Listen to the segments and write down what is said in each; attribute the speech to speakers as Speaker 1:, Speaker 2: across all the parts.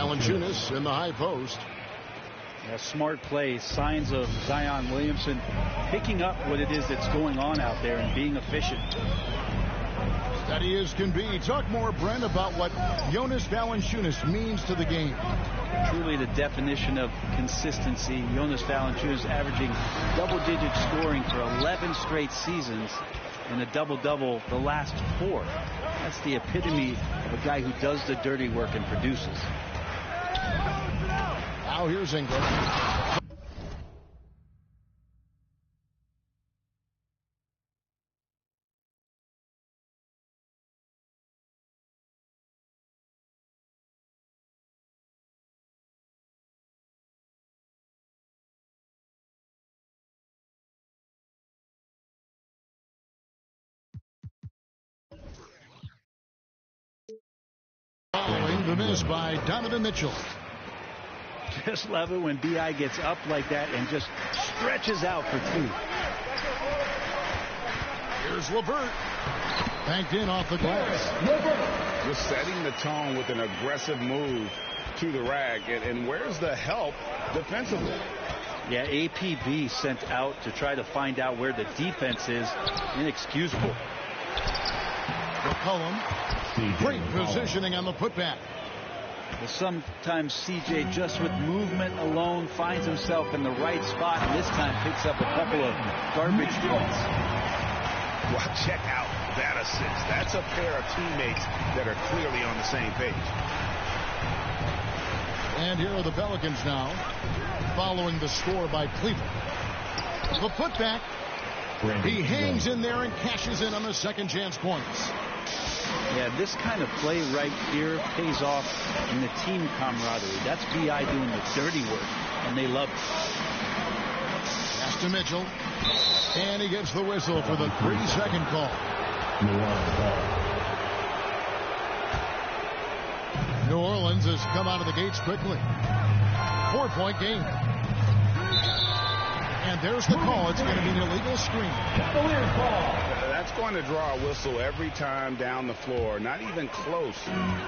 Speaker 1: Valanciunas in the high post.
Speaker 2: A smart play, signs of Zion Williamson picking up what it is that's going on out there and being efficient.
Speaker 1: Steady as can be. Talk more, Brent, about what Jonas Valanciunas means to the game.
Speaker 2: Truly the definition of consistency. Jonas Valanciunas averaging double-digit scoring for 11 straight seasons and a double-double the last 4. That's the epitome of a guy who does the dirty work and produces.
Speaker 1: Now here's Ingram. Following the miss by Donovan Mitchell.
Speaker 2: Just love it when B.I. gets up like that and just stretches out for 2.
Speaker 1: Here's LeVert. Banked in off the glass.
Speaker 3: Just setting the tone with an aggressive move to the rack. And where's the help defensively?
Speaker 2: Yeah, APB sent out to try to find out where the defense is. Inexcusable.
Speaker 1: McCollum. Great positioning on the putback.
Speaker 2: Well, sometimes CJ just with movement alone finds himself in the right spot, and this time picks up a couple of garbage points.
Speaker 3: Well, check out that assist. That's a pair of teammates that are clearly on the same page.
Speaker 1: And here are the Pelicans now, following the score by Cleveland. The putback. He hangs in there and cashes in on the second chance points.
Speaker 2: Yeah, this kind of play right here pays off in the team camaraderie. That's B.I. doing the dirty work, and they love it.
Speaker 1: Pass to Mitchell, and he gets the whistle for the 3-second call. New Orleans has come out of the gates quickly. 4-point game. And there's the call. It's going to be an illegal screen.
Speaker 3: That's going to draw a whistle every time down the floor. Not even close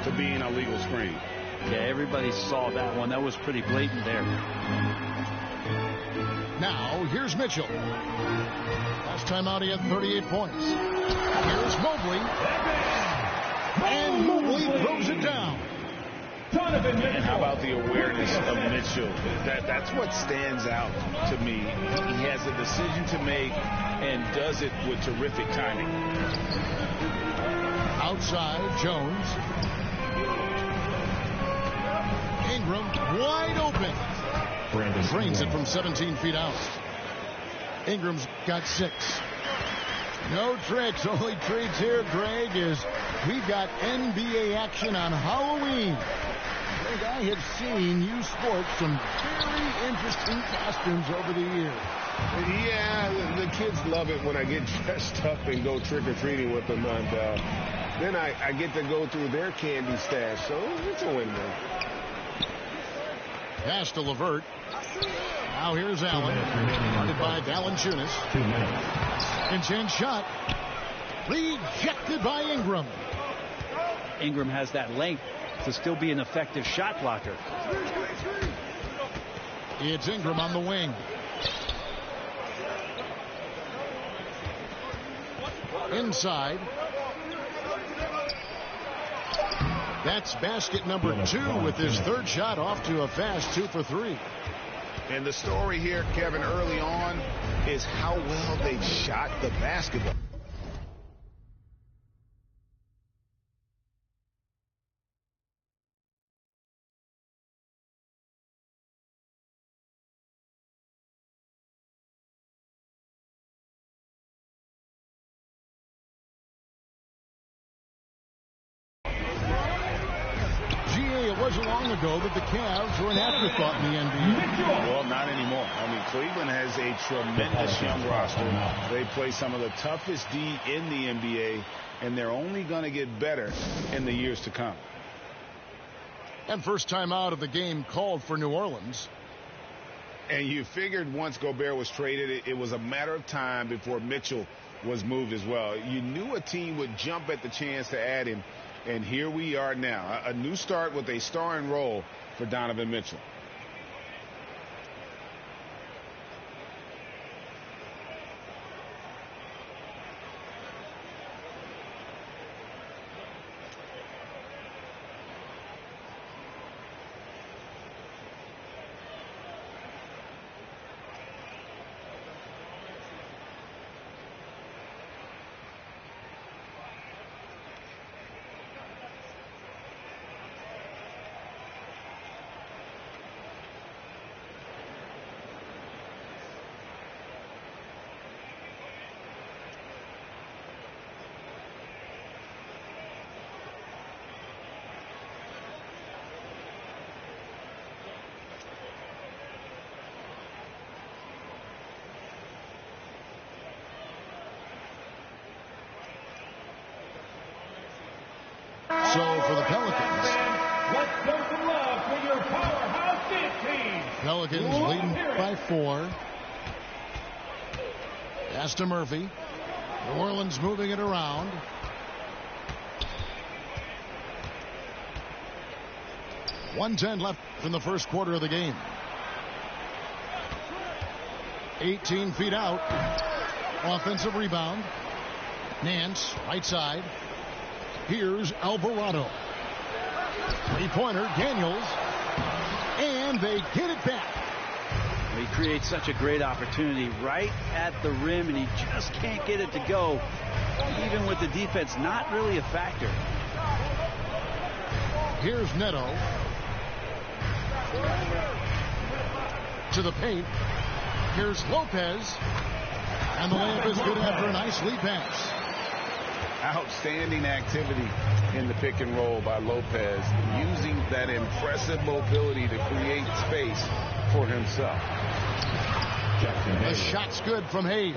Speaker 3: to being a legal screen.
Speaker 2: Yeah, everybody saw that one. That was pretty blatant there.
Speaker 1: Now, here's Mitchell. Last time out, he had 38 points. Here's Mobley. And Mobley throws it down.
Speaker 3: And how about the awareness of Mitchell? That's what stands out to me. He has a decision to make and does it with terrific timing.
Speaker 1: Outside, Jones. Ingram wide open. Drains it from 17 feet out. Ingram's got 6. No tricks, only treats here, Greg, is we've got NBA action on Halloween. Greg, I have seen you sport some very interesting costumes over the years.
Speaker 4: Yeah, the kids love it when I get dressed up and go trick-or-treating with them. And then I get to go through their candy stash, so it's a win-win.
Speaker 1: Pass to LeVert. Now here's Allen. Guarded by Valanciunas. Inch shot. Rejected by Ingram.
Speaker 2: Ingram has that length to still be an effective shot blocker.
Speaker 1: It's Ingram on the wing. Inside. That's basket number 2 with his third shot off to a fast 2 for 3.
Speaker 3: And the story here, Kevin, early on is how well they shot the basketball.
Speaker 1: It wasn't long ago that the Cavs were an afterthought in the NBA.
Speaker 3: Well, not anymore. I mean, Cleveland has a tremendous young roster. They play some of the toughest D in the NBA, and they're only going to get better in the years to come.
Speaker 1: And first time out of the game called for New Orleans.
Speaker 3: And you figured once Gobert was traded, it was a matter of time before Mitchell was moved as well. You knew a team would jump at the chance to add him.
Speaker 4: And here we are now. A new start with a starring role for Donovan Mitchell.
Speaker 1: So for the Pelicans,
Speaker 5: let's go some love for your powerhouse team.
Speaker 1: Pelicans leading by 4. Pass to Murphy. New Orleans moving it around. .110 left in the first quarter of the game. 18 feet out. Offensive rebound. Nance, right side. Here's Alvarado. Three-pointer, Daniels. And they get it back.
Speaker 2: He creates such a great opportunity right at the rim, and he just can't get it to go. Even with the defense not really a factor.
Speaker 1: Here's Neto. To the paint. Here's Lopez. And the layup is good after a nice lead pass.
Speaker 4: Outstanding activity in the pick and roll by Lopez, using that impressive mobility to create space for himself.
Speaker 1: The shot's good from Hayes.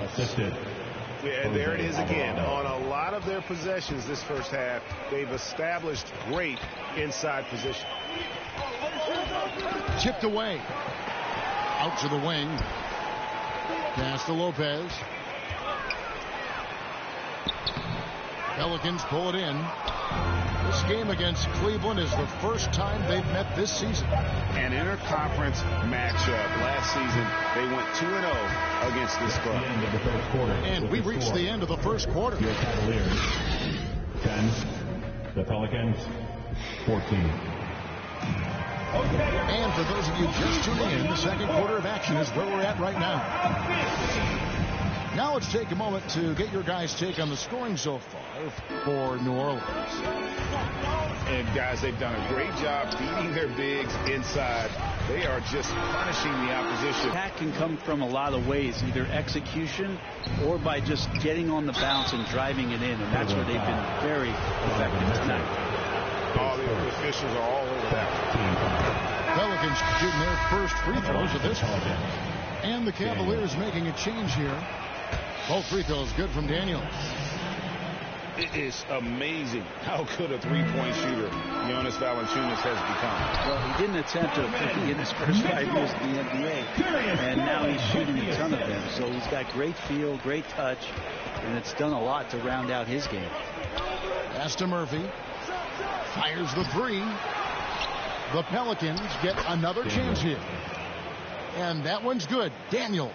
Speaker 4: Yeah, there it is again. On a lot of their possessions this first half, they've established great inside position.
Speaker 1: Chipped away. Out to the wing. Pass to Lopez. Pelicans pull it in. This game against Cleveland is the first time they've met this season.
Speaker 4: An interconference matchup. Last season, they went 2-0 against this club.
Speaker 5: End of the first quarter.
Speaker 1: And we've reached the end of the first quarter.
Speaker 5: Your Cavaliers 10, the Pelicans 14.
Speaker 1: And for those of you just tuning in, the second quarter of action is where we're at right now. Now let's take a moment to get your guys' take on the scoring so far for New Orleans.
Speaker 4: And guys, they've done a great job feeding their bigs inside. They are just punishing the opposition.
Speaker 2: Attack can come from a lot of ways, either execution or by just getting on the bounce and driving it in, and that's where they've been very effective tonight.
Speaker 4: All the officials are all over that.
Speaker 1: Pelicans shooting their first free throws of this one. And the Cavaliers making a change here. Both free throws good from Daniels.
Speaker 4: It is amazing how good a three-point shooter Jonas Valanciunas has become.
Speaker 2: Well, he didn't attempt a three in his first 5 years in the NBA, and now he's shooting a ton of them. So he's got great feel, great touch, and it's done a lot to round out his game.
Speaker 1: Pass to Murphy. Fires the three. The Pelicans get another chance here. And that one's good. Daniels.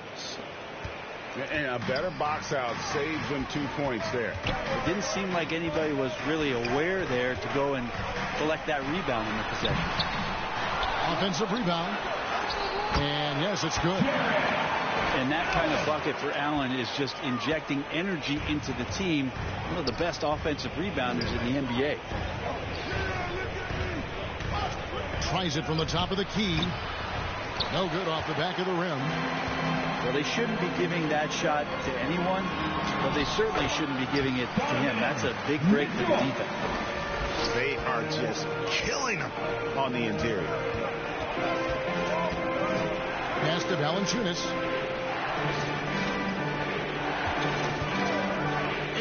Speaker 4: And a better box out saves them 2 points there.
Speaker 2: It didn't seem like anybody was really aware there to go and collect that rebound in the possession.
Speaker 1: Offensive rebound. And yes, it's good.
Speaker 2: And that kind of bucket for Allen is just injecting energy into the team. One of the best offensive rebounders in the NBA.
Speaker 1: Tries it from the top of the key. No good off the back of the rim.
Speaker 2: Well, they shouldn't be giving that shot to anyone, but they certainly shouldn't be giving it to him. That's a big break for the defense.
Speaker 4: They are just killing them on the interior.
Speaker 1: Pass to Valanciunas.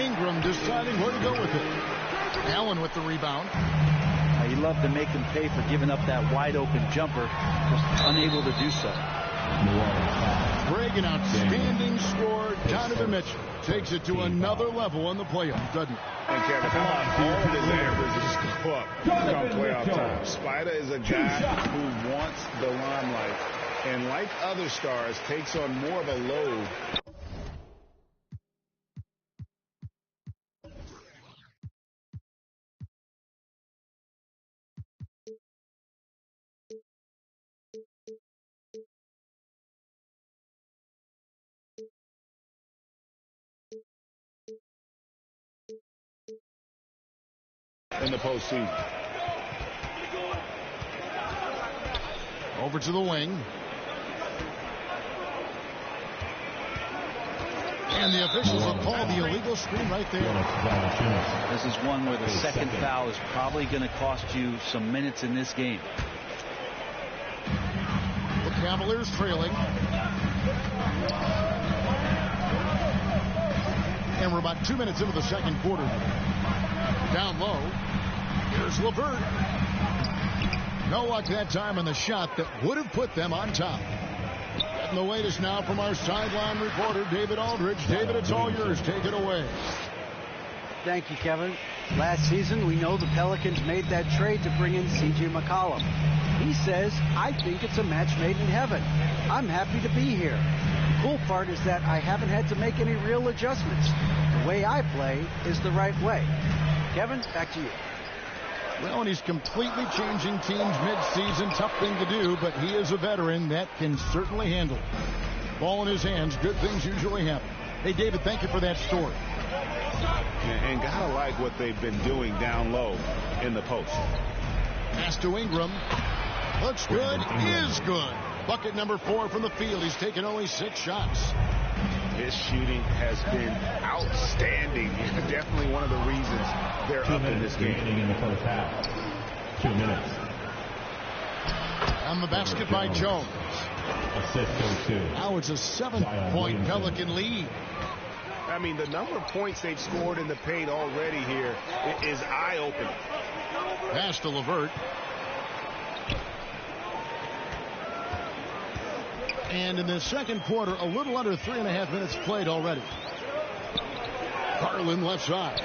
Speaker 1: Ingram deciding where to go with it. Allen with the rebound.
Speaker 2: He loved to make them pay for giving up that wide open jumper, just unable to do so.
Speaker 1: Greg, an outstanding score. Donovan Mitchell takes it to another level in the playoffs, doesn't he?
Speaker 4: And Kevin, all of his averages go up come playoff time. Spider is a guy who wants the limelight, and like other stars, takes on more of a load. In the postseason.
Speaker 1: Over to the wing. And the officials have called the illegal screen right there.
Speaker 2: This is one where the second foul is probably going to cost you some minutes in this game.
Speaker 1: The Cavaliers trailing. And we're about 2 minutes into the second quarter. Down low. Here's LeVert. No luck that time on the shot that would have put them on top. Getting the latest now from our sideline reporter, David Aldridge. David, it's all yours. Take it away.
Speaker 6: Thank you, Kevin. Last season, we know the Pelicans made that trade to bring in C.J. McCollum. He says, I think it's a match made in heaven. I'm happy to be here. The cool part is that I haven't had to make any real adjustments. The way I play is the right way. Kevin, back to you.
Speaker 1: Well, and he's completely changing teams mid-season. Tough thing to do, but he is a veteran that can certainly handle it. Ball in his hands. Good things usually happen. Hey, David, thank you for that story.
Speaker 4: And gotta like what they've been doing down low in the post.
Speaker 1: Pass to Ingram. Looks good. Is good. Bucket number 4 from the field. He's taken only 6 shots.
Speaker 4: His shooting has been outstanding. Definitely one of the reasons they're up in this game.
Speaker 5: In the first half. 2 minutes.
Speaker 1: On the basket by Jones. Now it's a 7-point Pelican lead.
Speaker 4: I mean, the number of points they've scored in the paint already here is eye-opening.
Speaker 1: Pass to LeVert. And in the second quarter, a little under 3.5 minutes played already. Garland left side.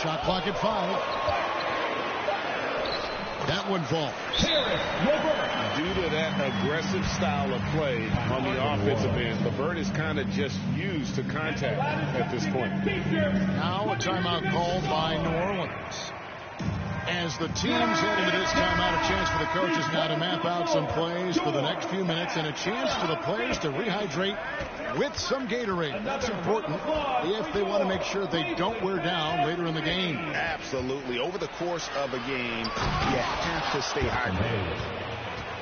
Speaker 1: Shot clock at 5. That one falls.
Speaker 4: Due to that aggressive style of play on the offensive end, LeVert is kind of just used to contact at this point.
Speaker 1: Now a timeout called by New Orleans. As the teams head into this timeout, a chance for the coaches now to map out some plays for the next few minutes and a chance for the players to rehydrate with some Gatorade. That's important if they want to make sure they don't wear down later in the game.
Speaker 4: Absolutely. Over the course of a game, you have to stay hydrated.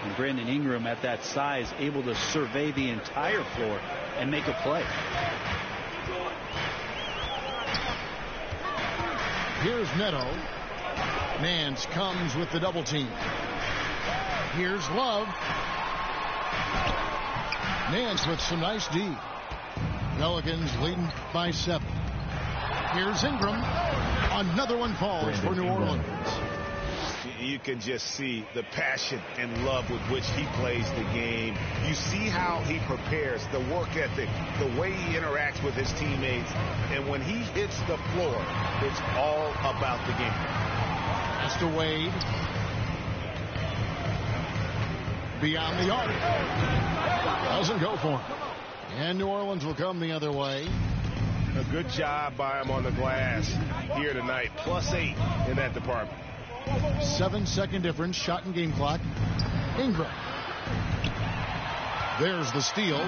Speaker 2: And Brandon Ingram at that size able to survey the entire floor and make a play.
Speaker 1: Here's Neto. Nance comes with the double team. Here's Love. Nance with some nice D. Pelicans leading by 7. Here's Ingram. Another one falls for New Orleans.
Speaker 4: You can just see the passion and love with which he plays the game. You see how he prepares, the work ethic, the way he interacts with his teammates. And when he hits the floor, it's all about the game.
Speaker 1: Pass to Wade. Beyond the arc. Doesn't go for him. And New Orleans will come the other way.
Speaker 4: A good job by him on the glass here tonight. +8 in that department.
Speaker 1: 7-second difference. Shot and game clock. Ingram. There's the steal.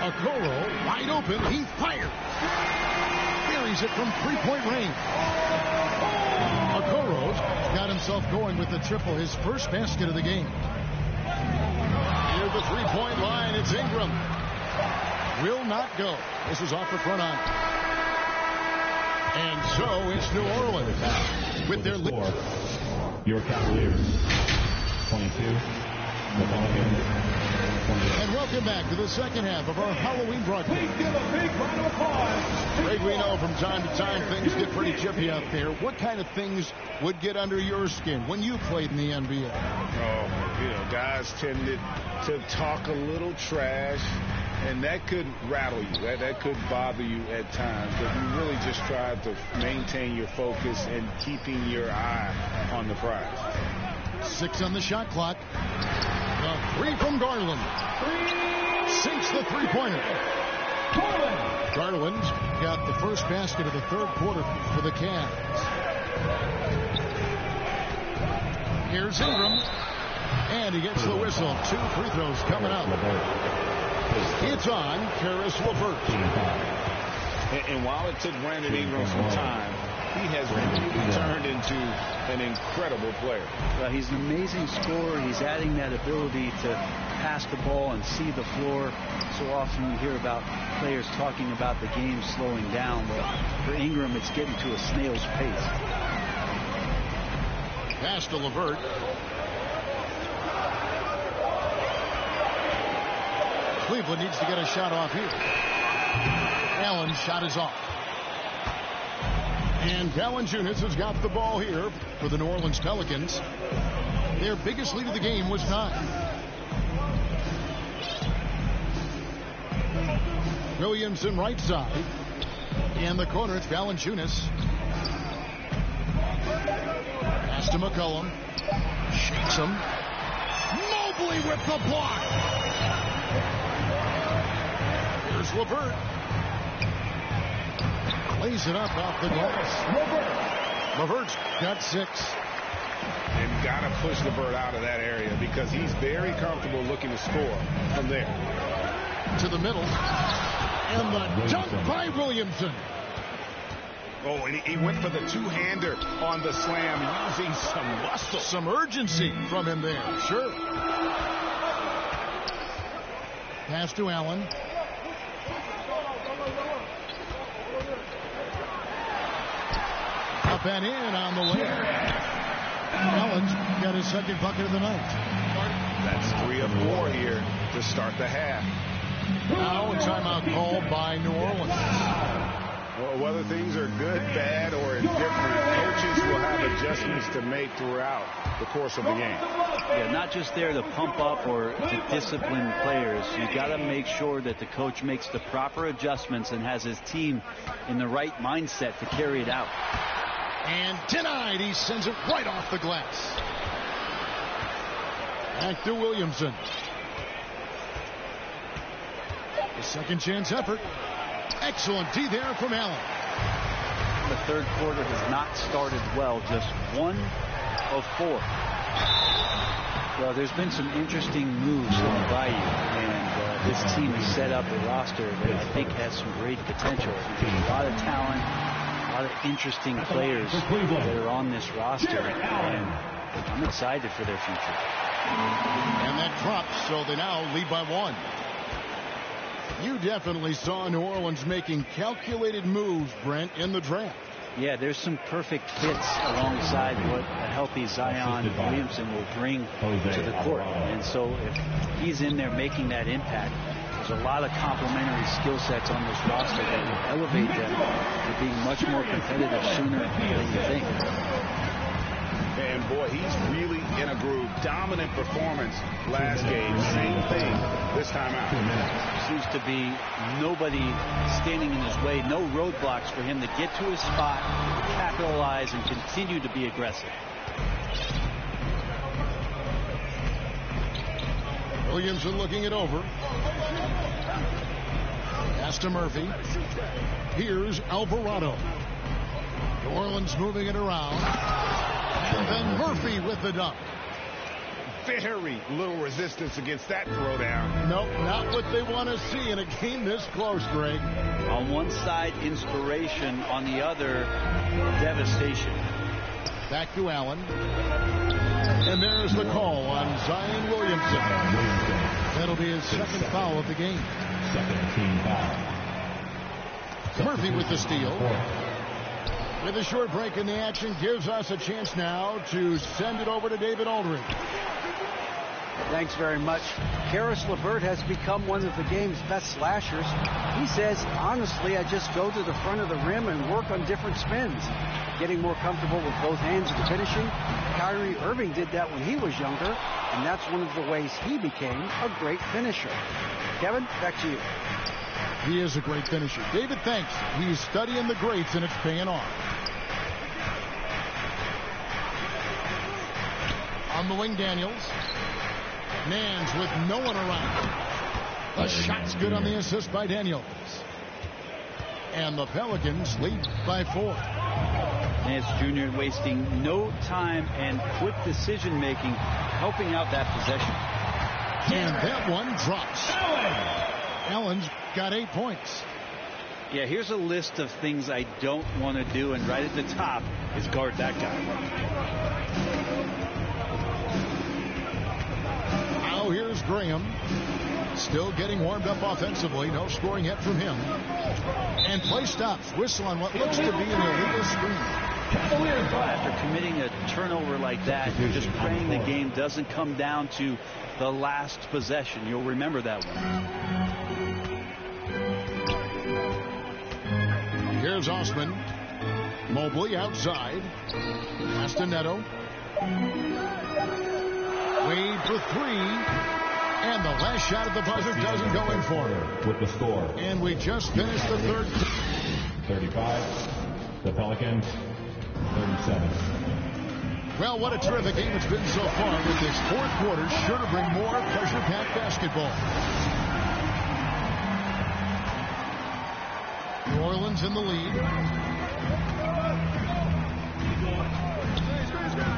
Speaker 1: Okoro wide open. He fires. Buries it from 3-point range. Okoro's got himself going with the triple, his first basket of the game. Near the 3-point line, it's Ingram. Will not go. This is off the front iron. And so it's New Orleans with their lead.
Speaker 5: Your Cavaliers 22. The Pelicans
Speaker 1: And welcome back to the second half of our Halloween broadcast.
Speaker 5: Please give a big round of applause.
Speaker 1: Greg, we know from time to time things get pretty chippy out there. What kind of things would get under your skin when you played in the NBA?
Speaker 4: Oh, guys tended to talk a little trash, and that could rattle you. That could bother you at times. But you really just try to maintain your focus and keeping your eye on the prize.
Speaker 1: 6 on the shot clock. The 3 from Garland. Sinks the three-pointer. Garland got the first basket of the third quarter for the Cavs. Here's Ingram. And he gets the whistle. 2 free throws coming up. It's on Karis LeVert.
Speaker 4: And while it took Brandon Ingram some time, he has really turned into an incredible player.
Speaker 2: Well, he's an amazing scorer. He's adding that ability to pass the ball and see the floor. So often you hear about players talking about the game slowing down. But for Ingram, it's getting to a snail's pace.
Speaker 1: Pass to LeVert. Cleveland needs to get a shot off here. Allen's shot is off. And Valanciunas has got the ball here for the New Orleans Pelicans. Their biggest lead of the game was 9. Williamson right side. In the corner, it's Valanciunas. Pass to McCollum. Shakes him. Mobley with the block. Here's LeVert. Lays it up off the glass. LeVert's got 6.
Speaker 4: And got to push LeVert out of that area because he's very comfortable looking to score from there.
Speaker 1: To the middle. And the dunk by Williamson.
Speaker 4: Oh, and he went for the two-hander on the slam, using some muscle.
Speaker 1: Some urgency from him there. Sure. Pass to Allen. Up and in on the way. Allen's got his second bucket of the night.
Speaker 4: That's 3 of 4 here to start the half.
Speaker 1: Now a timeout called by New Orleans.
Speaker 4: Well, whether things are good, bad, or indifferent, coaches will have adjustments to make throughout the course of the game.
Speaker 2: Yeah, not just there to pump up or to discipline players. You got to make sure that the coach makes the proper adjustments and has his team in the right mindset to carry it out.
Speaker 1: And denied. He sends it right off the glass. Back to Williamson. The second chance effort. Excellent D there from Allen.
Speaker 2: The third quarter has not started well. Just 1 of 4. Well, there's been some interesting moves on Bayou, and this team has set up a roster that I think has some great potential. A lot of talent, a lot of interesting players that are on this roster, and I'm excited for their future.
Speaker 1: And that drops, so they now lead by 1. You definitely saw New Orleans making calculated moves, Brent, in the draft.
Speaker 2: Yeah, there's some perfect fits alongside what a healthy Zion Williamson will bring to the court. And so if he's in there making that impact, there's a lot of complementary skill sets on this roster that will elevate them to being much more competitive sooner than you think.
Speaker 4: And boy, he's really in a groove. Dominant performance last game. Same thing this time out.
Speaker 2: Seems to be nobody standing in his way. No roadblocks for him to get to his spot, capitalize, and continue to be aggressive.
Speaker 1: Williamson looking it over. Pass to Murphy. Here's Alvarado. New Orleans moving it around. And then Murphy with the dunk.
Speaker 4: Very little resistance against that throwdown.
Speaker 1: Nope, not what they want to see in a game this close, Greg.
Speaker 2: On one side, inspiration. On the other, devastation.
Speaker 1: Back to Allen. And there's the call on Zion Williamson. That'll be his second foul of the game.
Speaker 5: Second team foul.
Speaker 1: Murphy with the steal. With a short break in the action, gives us a chance now to send it over to David Aldridge.
Speaker 6: Thanks very much. Karis LeVert has become one of the game's best slashers. He says, honestly, I just go to the front of the rim and work on different spins, getting more comfortable with both hands and finishing. Kyrie Irving did that when he was younger, and that's one of the ways he became a great finisher. Kevin, back to you.
Speaker 1: He is a great finisher. David thinks he's studying the greats, and it's paying off. On the wing, Daniels. Nance with no one around. The shot's good on the assist by Daniels. And the Pelicans lead by 4.
Speaker 2: Nance Jr. wasting no time and quick decision-making, helping out that possession.
Speaker 1: And that one drops. Allen's got 8 points.
Speaker 2: Yeah, here's a list of things I don't want to do, and right at the top is guard that guy.
Speaker 1: Now here's Graham. Still getting warmed up offensively. No scoring yet from him. And play stops. Whistle on what looks to be an illegal screen.
Speaker 2: After committing a turnover like that, you're just praying the game doesn't come down to the last possession. You'll remember that one.
Speaker 1: Here's Osman. Mobley outside. Pass to Neto. Wade for 3. And the last shot at the buzzer doesn't go in for him.
Speaker 5: With the score.
Speaker 1: And we just finished the third.
Speaker 5: 35. The Pelicans, 37.
Speaker 1: Well, what a terrific game it's been so far, with this fourth quarter sure to bring more pressure-packed basketball. New Orleans in the lead.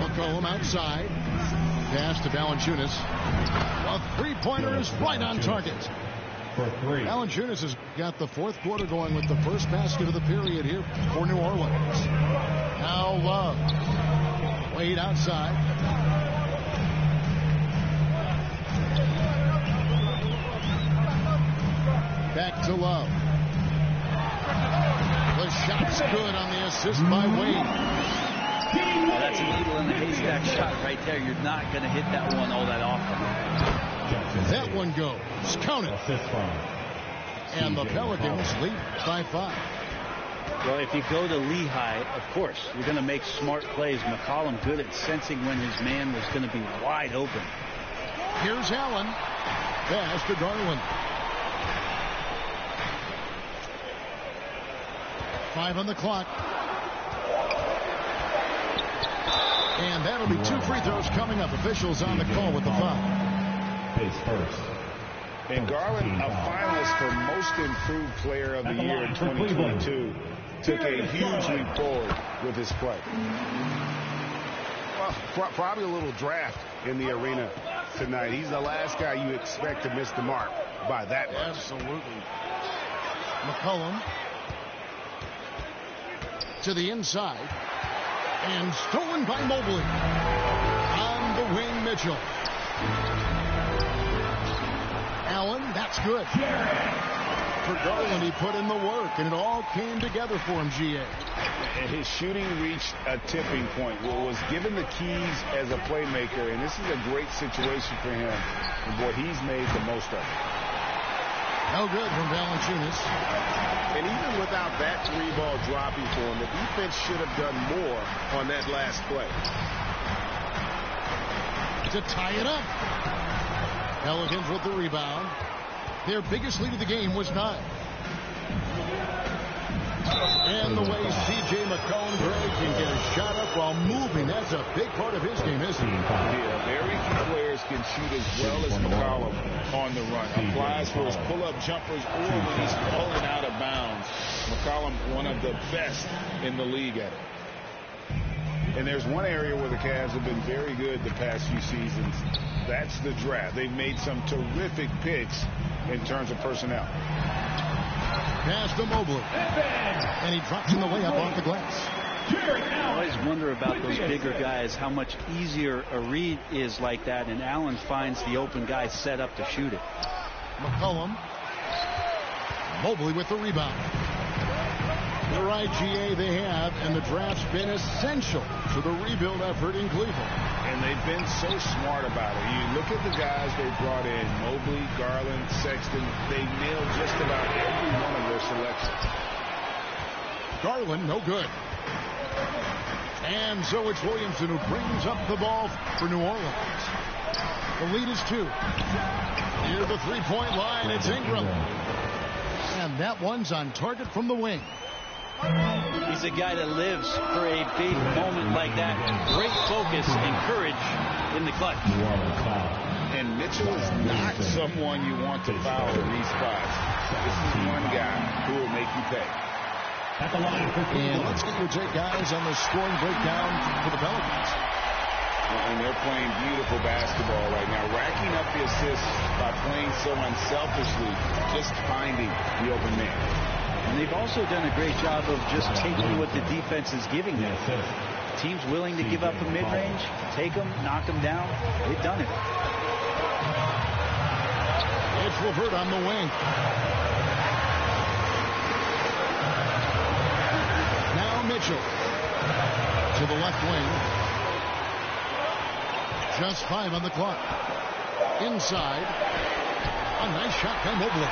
Speaker 1: McCollum outside. Pass to Valanciunas. A three-pointer is right on target.
Speaker 5: For 3.
Speaker 1: Valanciunas has got the fourth quarter going with the first basket of the period here for New Orleans. Now Love. Wade outside. Back to Love. The shot's good on the assist by Wade.
Speaker 2: Well, that's a needle in the haystack shot right there. You're not going to hit that one all that often.
Speaker 1: That one goes. Count it. And the Pelicans lead by 5.
Speaker 2: Well, if you go to Lehigh, of course, you're going to make smart plays. McCollum good at sensing when his man was going to be wide open.
Speaker 1: Here's Allen. Pass to Garland. 5 on the clock. And that'll be 2 free throws coming up. Officials on the call with the foul.
Speaker 5: Pace first.
Speaker 4: And Garland, a finalist for Most Improved Player of the Year in 2022, took a huge leap forward with his play. Well, probably a little draft in the arena tonight. He's the last guy you expect to miss the mark by that much.
Speaker 1: Absolutely. McCollum to the inside. And stolen by Mobley. On the wing, Mitchell. Allen, that's good. For Garland, he put in the work, and it all came together for him, G.A.
Speaker 4: And his shooting reached a tipping point. Was given the keys as a playmaker, and this is a great situation for him. And boy, he's made the most of it.
Speaker 1: No good from Valanciunas.
Speaker 4: And even without that 3-ball dropping for him, the defense should have done more on that last play.
Speaker 1: To tie it up. Pelicans with the rebound. Their biggest lead of the game was 9. And the way C.J. McCollum can get a shot up while moving, that's a big part of his game, isn't it?
Speaker 4: Yeah, very few players can shoot as well as McCollum on the run. Applies for his pull-up jumpers or when he's pulling out of bounds. McCollum, one of the best in the league at it. And there's one area where the Cavs have been very good the past few seasons. That's the draft. They've made some terrific picks in terms of personnel.
Speaker 1: Pass to Mobley. And he drops in the layup off the glass.
Speaker 2: I always wonder about those bigger guys, how much easier a read is like that, and Allen finds the open guy set up to shoot it.
Speaker 1: McCollum. Mobley with the rebound. You're right, G.A., they have, and the draft's been essential to the rebuild effort in Cleveland.
Speaker 4: And they've
Speaker 3: been so smart about it. You look at the guys they brought in, Mobley, Garland, Sexton. They nailed just about every one of their selections.
Speaker 1: Garland, no good. And so it's Williamson who brings up the ball for New Orleans. The lead is 2. Near the three-point line, it's Ingram. And that one's on target from the wing.
Speaker 2: He's a guy that lives for a big moment like that. Great focus and courage in the clutch.
Speaker 3: And Mitchell is not someone you want to foul in these spots. This is one guy who will make you pay.
Speaker 1: And let's get your take, guys, on the scoring breakdown for the Pelicans.
Speaker 3: And they're playing beautiful basketball right now, racking up the assists by playing so unselfishly, just finding the open man.
Speaker 2: And they've also done a great job of just taking what the defense is giving them. Teams willing to give up a mid-range, take them, knock them down. They've done it.
Speaker 1: It's LeVert on the wing. Now Mitchell to the left wing. Just 5 on the clock. Inside. A nice shot by Mobley.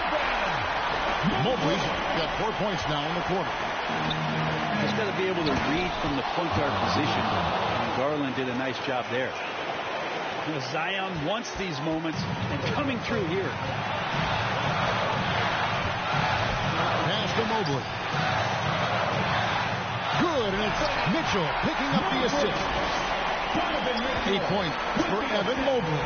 Speaker 1: Mobley's got 4 points now in the quarter.
Speaker 2: He's got to be able to read from the point guard position. And Garland did a nice job there. You know, Zion wants these moments and coming through here.
Speaker 1: Pass to Mobley. Good, and it's Mitchell picking up the assist. 8 points for Evan Mobley.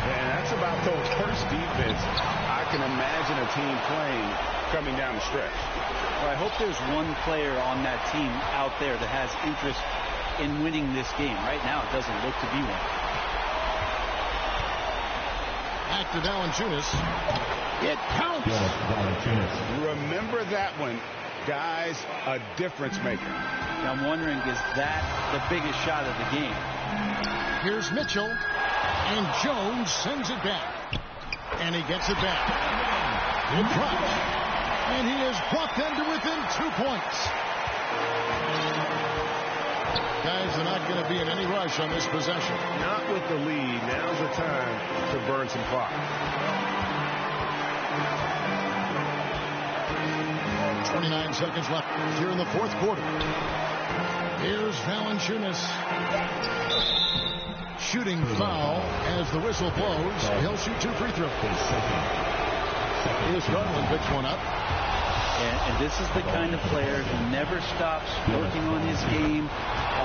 Speaker 3: And that's about the worst defense I can imagine a team playing coming down the stretch.
Speaker 2: Well, I hope there's one player on that team out there that has interest in winning this game. Right now, it doesn't look to be one.
Speaker 1: Back to Valanciunas. It counts.
Speaker 3: Remember that one. Guys, a difference maker.
Speaker 2: I'm wondering, is that the biggest shot of the game?
Speaker 1: Here's Mitchell, and Jones sends it back. And he gets it back. It drops. And he has brought them to within 2 points. Guys, they're not going to be in any rush on this possession.
Speaker 4: Not with the lead. Now's the time to burn some clock.
Speaker 1: 29 seconds left here in the fourth quarter. Here's Valanciunas. Shooting foul as the whistle blows. He'll shoot 2 free throws. Here's Garland, picks one up.
Speaker 2: And this is the kind of player who never stops working on his game.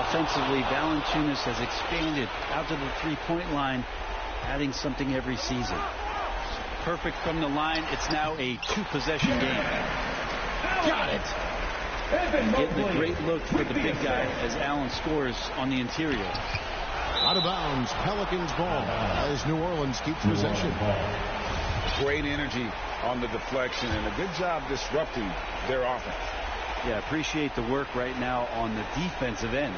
Speaker 2: Offensively, Valanciunas has expanded out to the three-point line, adding something every season. Perfect from the line. It's now a 2-possession game.
Speaker 1: Got it.
Speaker 2: Getting a great look for the big guy as Allen scores on the interior.
Speaker 1: Out of bounds, Pelicans ball as New Orleans keeps possession.
Speaker 3: Great energy on the deflection and a good job disrupting their offense.
Speaker 2: Yeah, appreciate the work right now on the defensive end.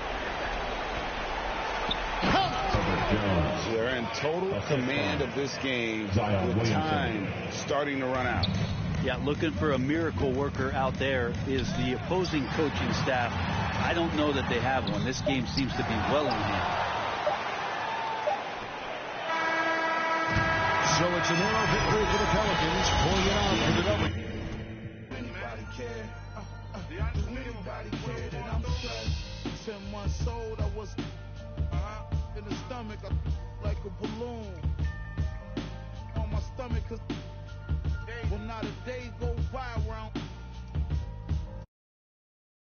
Speaker 3: They're in total command of this game with time starting to run out.
Speaker 2: Yeah, looking for a miracle worker out there is the opposing coaching staff. I don't know that they have one. This game seems to be well in hand.
Speaker 1: So it's a narrow victory for the Pelicans, pulling it out for the W.
Speaker 7: Anybody care? Anybody care that I'm stressed? 10 months old, I was in the stomach like a balloon. On my stomach, cause well, not a day go by around